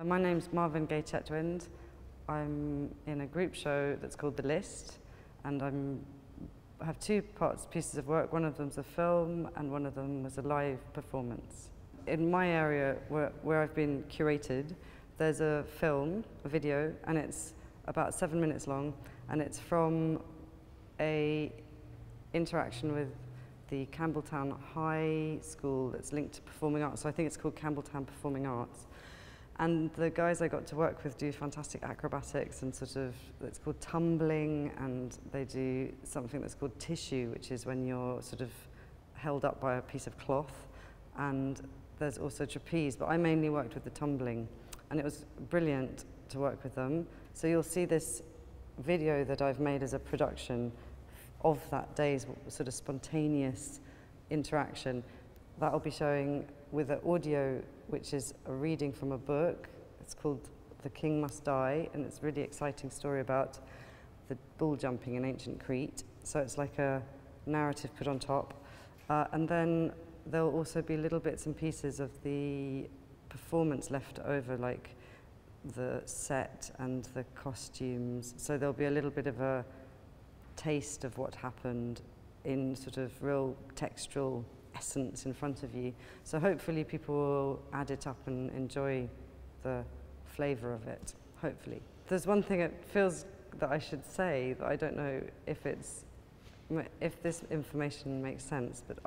My name's Marvin Gaye Chetwynd. I'm in a group show that's called The List, and I have two pieces of work. One of them's a film and one of them was a live performance. In my area where I've been curated, there's a film, a video, and it's about 7 minutes long, and it's from a interaction with the Campbelltown High School that's linked to performing arts. So I think it's called Campbelltown Performing Arts. And the guys I got to work with do fantastic acrobatics and it's called tumbling, and they do something that's called tissue, which is when you're sort of held up by a piece of cloth. And there's also trapeze, but I mainly worked with the tumbling. And it was brilliant to work with them. So you'll see this video that I've made as a production of that day's sort of spontaneous interaction. That'll be showing with an audio, which is a reading from a book. It's called The King Must Die, and it's a really exciting story about the bull jumping in ancient Crete. So it's like a narrative put on top. And then there'll also be little bits and pieces of the performance left over, like the set and the costumes. So there'll be a little bit of a taste of what happened in sort of real textual essence in front of you. So hopefully people will add it up and enjoy the flavour of it, hopefully. There's one thing it feels that I should say that I don't know if this information makes sense, but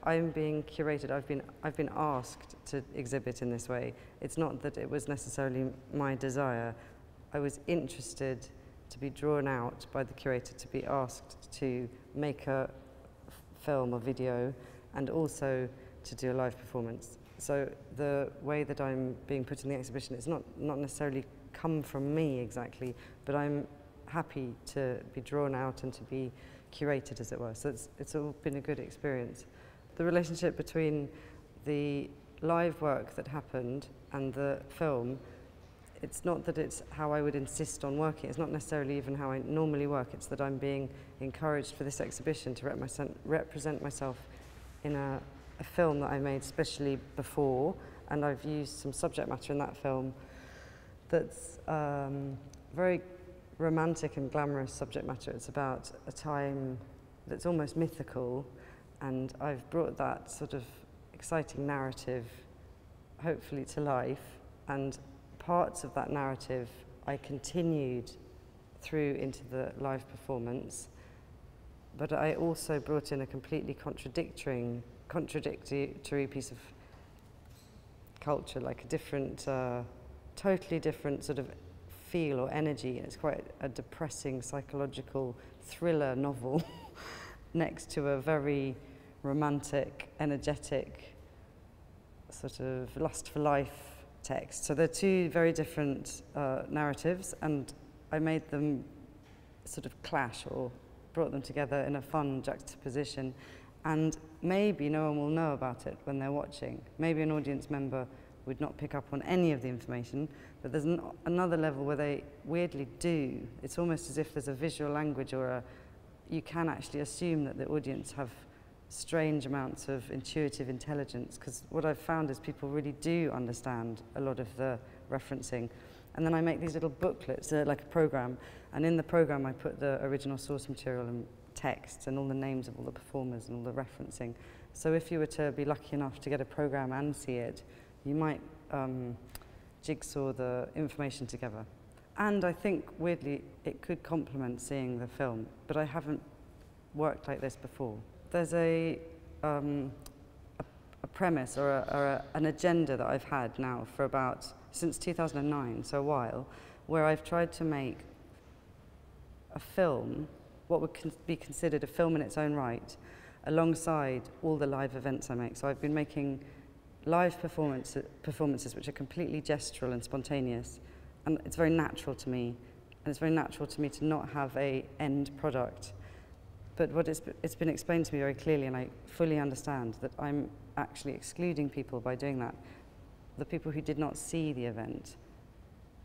I'm being curated. I've been asked to exhibit in this way. It's not that it was necessarily my desire. I was interested to be drawn out by the curator, to be asked to make a film or video, and also to do a live performance. So the way that I'm being put in the exhibition, it's not necessarily come from me exactly, but I'm happy to be drawn out and to be curated, as it were. So it's all been a good experience. The relationship between the live work that happened and the film, it's not that it's how I would insist on working. It's not necessarily even how I normally work. It's that I'm being encouraged for this exhibition to represent myself in a film that I made specially before, and I've used some subject matter in that film that's very romantic and glamorous subject matter. It's about a time that's almost mythical, and I've brought that sort of exciting narrative hopefully to life, and parts of that narrative I continued through into the live performance, but I also brought in a completely contradictory piece of culture, like a different, totally different sort of feel or energy. It's quite a depressing psychological thriller novel next to a very romantic, energetic, sort of lust for life text. So they're two very different narratives, and I made them sort of clash or brought them together in a fun juxtaposition. And maybe no one will know about it when they're watching. Maybe an audience member would not pick up on any of the information, but there's another level where they weirdly do. It's almost as if there's a visual language, or you can actually assume that the audience have strange amounts of intuitive intelligence, because what I've found is people really do understand a lot of the referencing. And then I make these little booklets, like a program, and in the program I put the original source material and texts and all the names of all the performers and all the referencing. So if you were to be lucky enough to get a program and see it, you might jigsaw the information together. And I think, weirdly, it could complement seeing the film, but I haven't worked like this before. There's a premise or an agenda that I've had now for since 2009, so a while, where I've tried to make a film, what would be considered a film in its own right, alongside all the live events I make. So I've been making live performances which are completely gestural and spontaneous, and it's very natural to me, and it's very natural to me to not have an end product. But it's been explained to me very clearly, and I fully understand that I'm actually excluding people by doing that. The people who did not see the event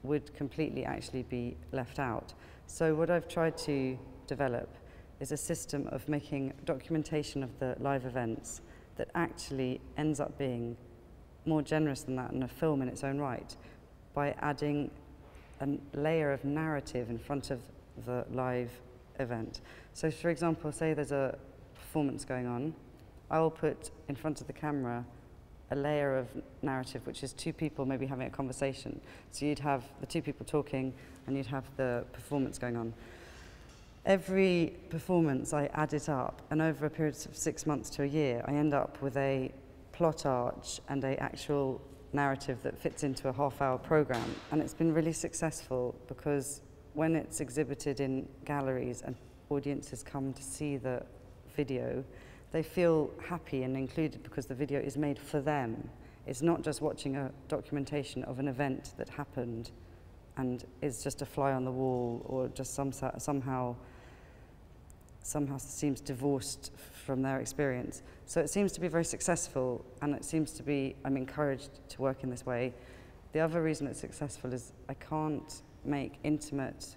would completely actually be left out. So what I've tried to develop is a system of making documentation of the live events that actually ends up being more generous than that and a film in its own right, by adding a layer of narrative in front of the live event. So for example, say there's a performance going on, I will put in front of the camera a layer of narrative, which is two people maybe having a conversation. So you'd have the two people talking and you'd have the performance going on. Every performance, I add it up, and over a period of 6 months to a year, I end up with a plot arch and an actual narrative that fits into a half-hour program. And it's been really successful because when it's exhibited in galleries and audiences come to see the video, they feel happy and included because the video is made for them. It's not just watching a documentation of an event that happened and is just a fly on the wall or just somehow seems divorced from their experience. So it seems to be very successful, and it seems to be, I'm encouraged to work in this way. The other reason it's successful is I can't make intimate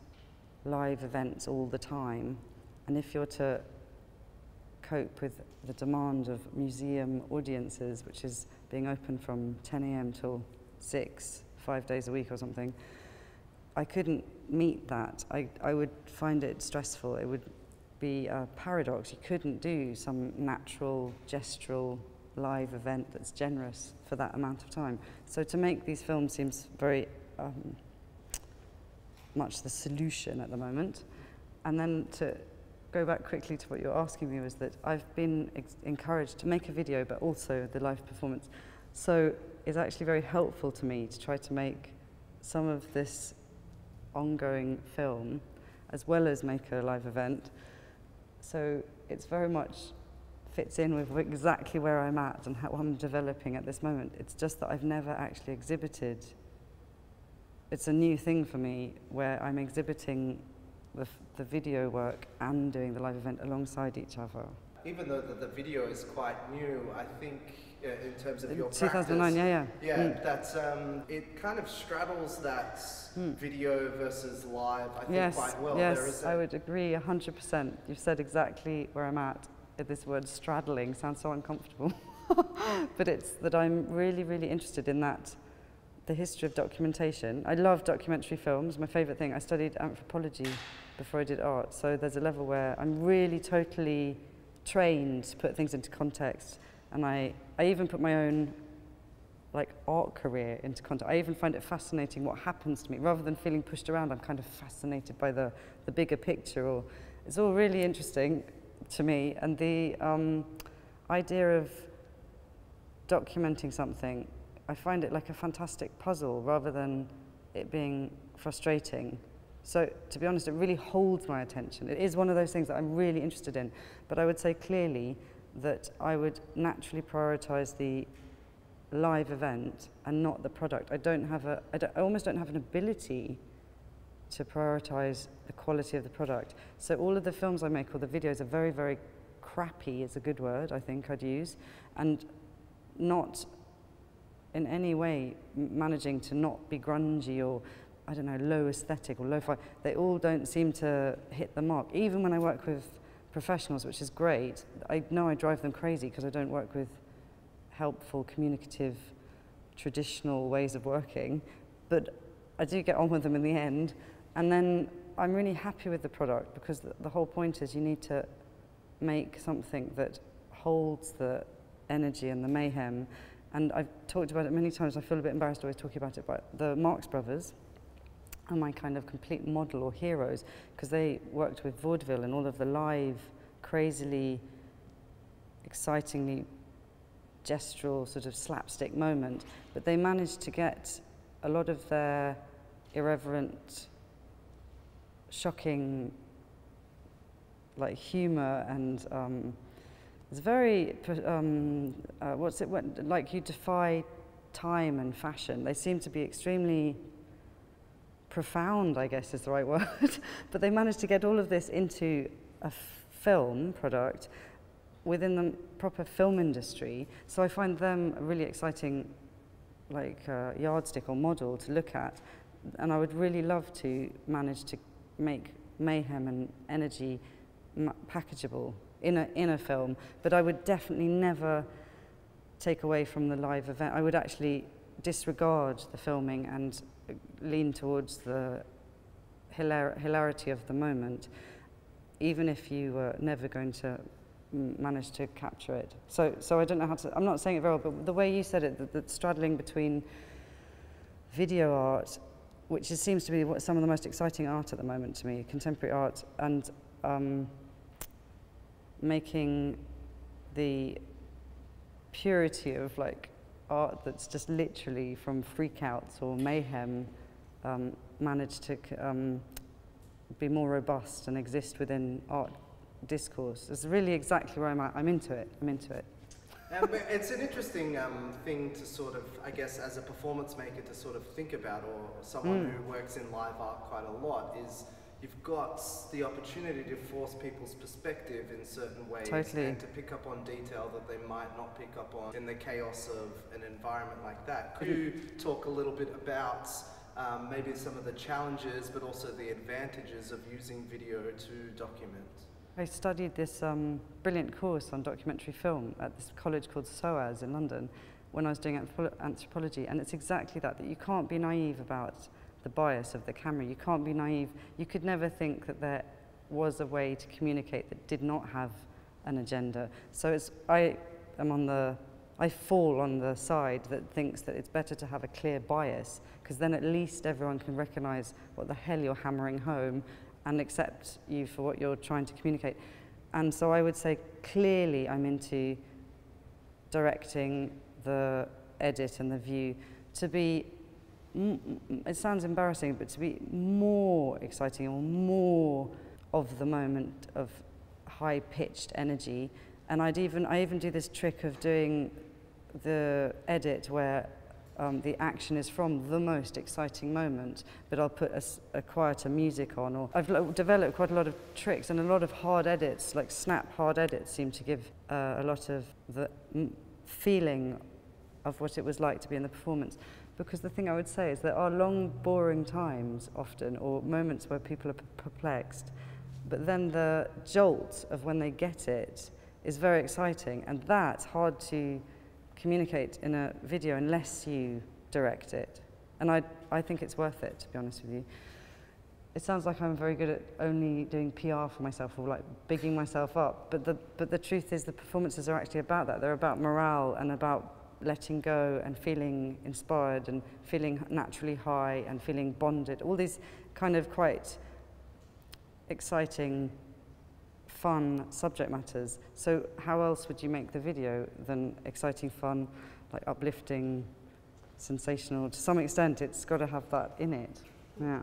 live events all the time, and if you're to cope with the demand of museum audiences, which is being open from 10 a.m. till 6, 5 days a week or something, I couldn't meet that. I would find it stressful. It would be a paradox. You couldn't do some natural, gestural live event that's generous for that amount of time. So to make these films seems very much the solution at the moment. And then to go back quickly to what you're asking me was that I've been encouraged to make a video, but also the live performance. So it's actually very helpful to me to try to make some of this ongoing film as well as make a live event. So it's very much fits in with exactly where I'm at and how I'm developing at this moment. It's just that I've never actually exhibited. It's a new thing for me where I'm exhibiting the video work and doing the live event alongside each other. Even though the video is quite new, I think in terms of your 2009, practice, that's it kind of straddles that video versus live, I think, quite well. Yes, I would agree 100%. You've said exactly where I'm at. This word straddling sounds so uncomfortable, but it's that I'm really, really interested in that. The history of documentation. I love documentary films, my favourite thing. I studied anthropology before I did art, so there's a level where I'm really totally trained to put things into context, and I even put my own art career into context. I even find it fascinating what happens to me. Rather than feeling pushed around, I'm kind of fascinated by the bigger picture, or it's all really interesting to me. And the idea of documenting something, I find it like a fantastic puzzle rather than it being frustrating. So to be honest, it really holds my attention. It is one of those things that I'm really interested in, but I would say clearly that I would naturally prioritize the live event and not the product. I almost don't have an ability to prioritize the quality of the product. So all of the films I make, or the videos, are very, very crappy is a good word I think I'd use, and not in any way managing to not be grungy or, I don't know, low aesthetic or lo-fi. They all don't seem to hit the mark. Even when I work with professionals, which is great, I know I drive them crazy because I don't work with helpful, communicative, traditional ways of working, but I do get on with them in the end. And then I'm really happy with the product because the whole point is you need to make something that holds the energy and the mayhem. And I've talked about it many times. I feel a bit embarrassed always talking about it, but the Marx Brothers are my kind of complete model or heroes because they worked with vaudeville and all of the live, crazily, excitingly gestural sort of slapstick moment, but they managed to get a lot of their irreverent, shocking, humor and it's very, like you defy time and fashion. They seem to be extremely profound, I guess is the right word, but they managed to get all of this into a film product within the proper film industry. So I find them a really exciting yardstick or model to look at, and I would really love to manage to make mayhem and energy packageable in a film, but I would definitely never take away from the live event. I would actually disregard the filming, and lean towards the hilarity of the moment, even if you were never going to manage to capture it. So I don't know how to, I'm not saying it very well, but the way you said it, the straddling between video art, which seems to be some of the most exciting art at the moment to me, contemporary art, and making the purity of like art that's just literally from freakouts or mayhem managed to be more robust and exist within art discourse. It's really exactly where I'm at. I'm into it. It's an interesting thing to sort of, I guess, as a performance maker to sort of think about, or someone who works in live art quite a lot, is you've got the opportunity to force people's perspective in certain ways and to pick up on detail that they might not pick up on in the chaos of an environment like that. Could you talk a little bit about maybe some of the challenges but also the advantages of using video to document? I studied this brilliant course on documentary film at this college called SOAS in London when I was doing anthropology, and it's exactly that you can't be naive about the bias of the camera. You can't be naive. You could never think that there was a way to communicate that did not have an agenda. So I fall on the side that thinks that it's better to have a clear bias, because then at least everyone can recognize what the hell you're hammering home and accept you for what you're trying to communicate. And so I would say clearly I'm into directing the edit and the view to be, it sounds embarrassing, but to be more exciting or more of the moment of high-pitched energy. And I even do this trick of doing the edit where the action is from the most exciting moment, but I'll put a quieter music on. Or I've developed quite a lot of tricks, and a lot of hard edits, like snap hard edits, seem to give a lot of the feeling of what it was like to be in the performance. Because the thing I would say is there are long, boring times often, or moments where people are perplexed, but then the jolt of when they get it is very exciting, and that's hard to communicate in a video unless you direct it. And I think it's worth it, to be honest with you. It sounds like I'm very good at only doing PR for myself, or like bigging myself up, but the truth is the performances are actually about that. They're about morale and about letting go and feeling inspired and feeling naturally high and feeling bonded. All these kind of quite exciting, fun subject matters. So how else would you make the video than exciting, fun, like uplifting, sensational? To some extent, it's got to have that in it. Yeah.